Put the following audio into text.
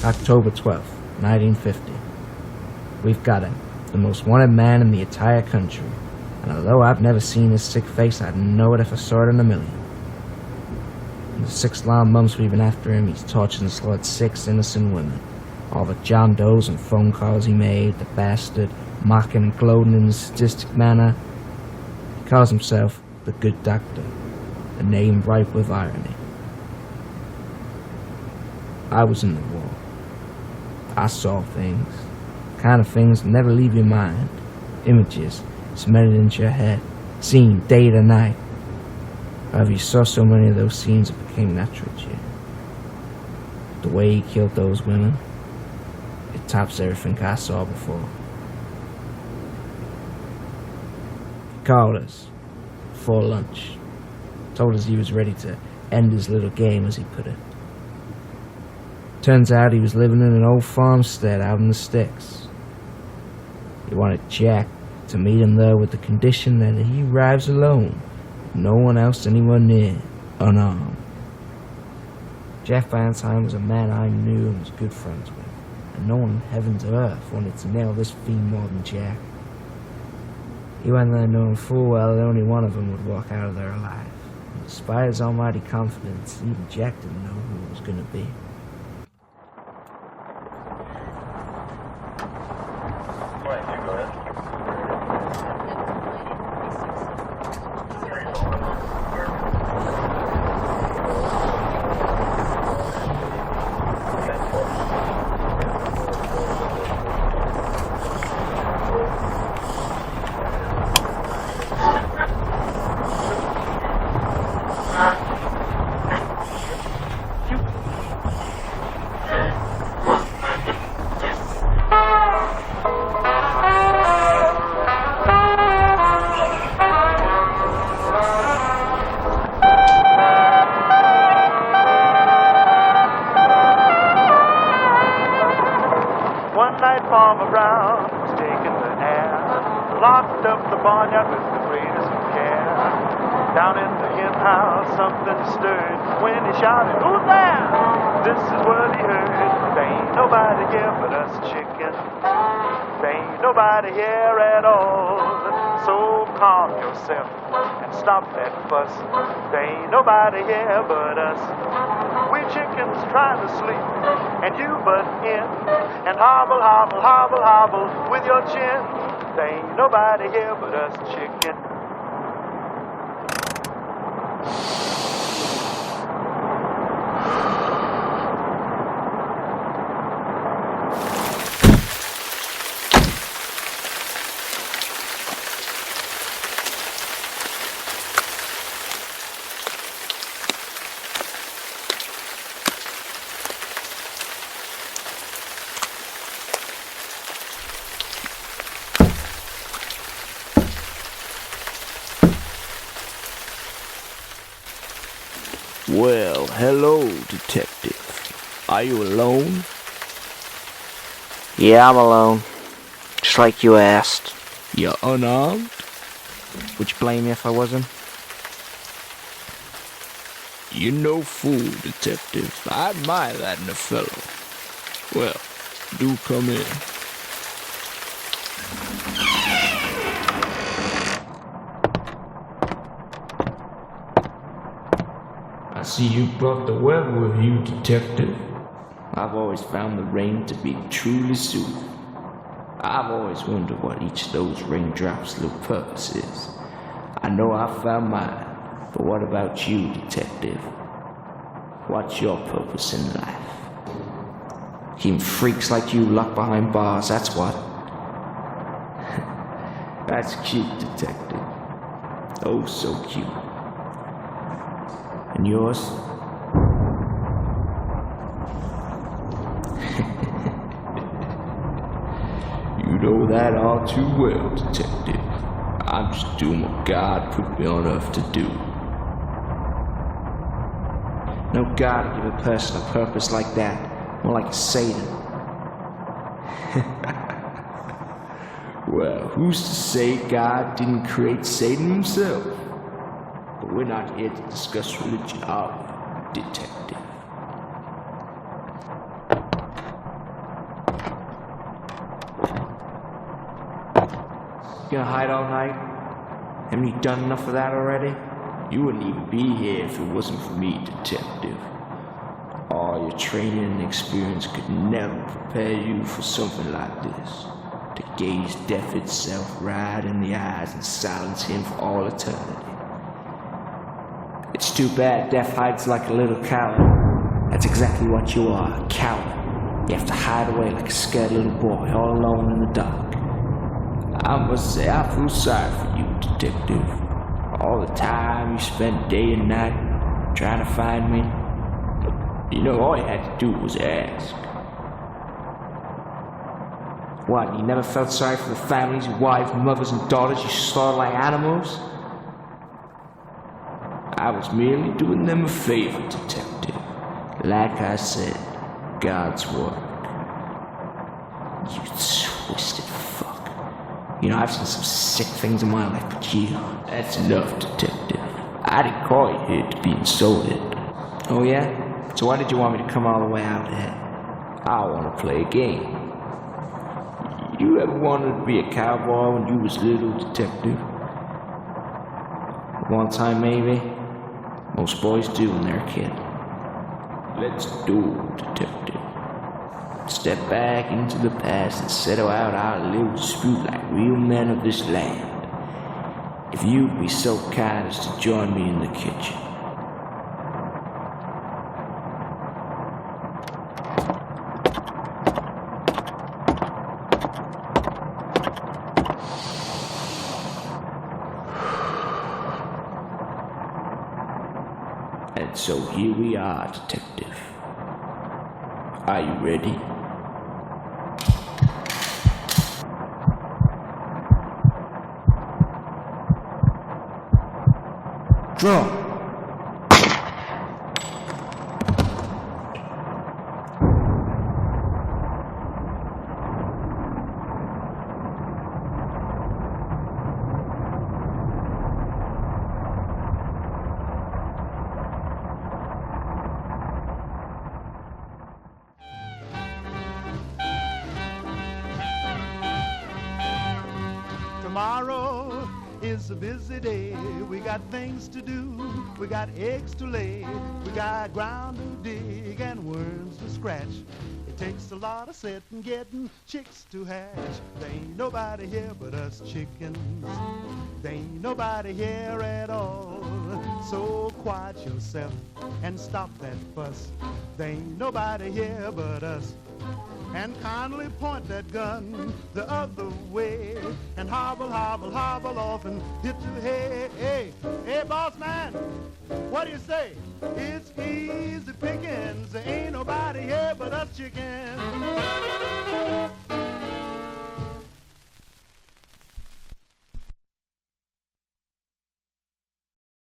October 12th, 1950. We've got him, the most wanted man in the entire country. And although I've never seen his sick face, I'd know it if I saw it in a million. In the 6 long months we've been after him, he's tortured and slaughtered 6 innocent women. All the John Does and phone calls he made, the bastard, mocking and gloating in a sadistic manner. He calls himself the Good Doctor, a name ripe with irony. I was in the war. I saw things, kind of things that never leave your mind. Images cemented into your head, seen day to night. However, you saw so many of those scenes it became natural to you. The way he killed those women, it tops everything I saw before. He called us before lunch, told us he was ready to end his little game, as he put it. Turns out he was living in an old farmstead out in the sticks. He wanted Jack to meet him there with the condition that he arrives alone, with no one else anywhere near, unarmed. Jack Valentine was a man I knew and was good friends with, and no one in heavens or earth wanted to nail this fiend more than Jack. He went there knowing full well that only one of them would walk out of there alive. And despite his almighty confidence, even Jack didn't know who it was going to be. Farmer Brown was taking the air, locked up the barnyard with the greatest of care. Down in the hen house something stirred when he shouted, "Who's there?" This is what he heard: "There ain't nobody here but us chicken. There ain't nobody here at all. So calm yourself and stop that fuss. There ain't nobody here but us. We chickens trying to sleep, and you butt in and hobble, hobble, hobble, hobble with your chin. There ain't nobody here but us chicken." Well, hello, detective. Are you alone? Yeah, I'm alone. Just like you asked. You're unarmed? Would you blame me if I wasn't? You're no fool, detective. I admire that in a fellow. Well, do come in. I see you brought the weather with you, detective. I've always found the rain to be truly soothing. I've always wondered what each of those raindrops' little purpose is. I know I found mine, but what about you, detective? What's your purpose in life? Keeping freaks like you locked behind bars, that's what. That's cute, detective. Oh, so cute. And yours? You know that all too well, detective. I'm just doing what God put me on earth to do. No God would give a person a purpose like that, more like a Satan. Well, who's to say God didn't create Satan himself? But we're not here to discuss religion, are we, detective? Gonna hide all night? Haven't you done enough of that already? You wouldn't even be here if it wasn't for me, detective. All your training and experience could never prepare you for something like this. To gaze death itself right in the eyes and silence him for all eternity. It's too bad death hides like a little coward. That's exactly what you are, a coward. You have to hide away like a scared little boy, all alone in the dark. I must say, I feel sorry for you, detective. All the time you spent day and night trying to find me. You know, all you had to do was ask. What, you never felt sorry for the families, your wives, mothers, and daughters you slaughtered like animals? I was merely doing them a favor, detective. Like I said, God's work. You twisted fuck. You know, I've seen some sick things in my life, but you, that's enough, detective. I didn't call you here to be insulted. Oh yeah? So why did you want me to come all the way out here? I want to play a game. You ever wanted to be a cowboy when you was little, detective? One time maybe? Most boys do when they're a kid. Let's do it, detective. Step back into the past and settle out our little dispute like real men of this land. If you'd be so kind as to join me in the kitchen. And so here we are, detective. Are you ready? Draw. Tomorrow is a busy day. We got things to do. We got eggs to lay. We got ground to dig and worms to scratch. It takes a lot of sitting, getting chicks to hatch. There ain't nobody here but us chickens. There ain't nobody here at all. So quiet yourself and stop that fuss. There ain't nobody here but us. And kindly point that gun the other way and hobble, hobble, hobble off and hit your head. Hey, hey, boss man, what do you say? It's easy pickings. There ain't nobody here but us chickens.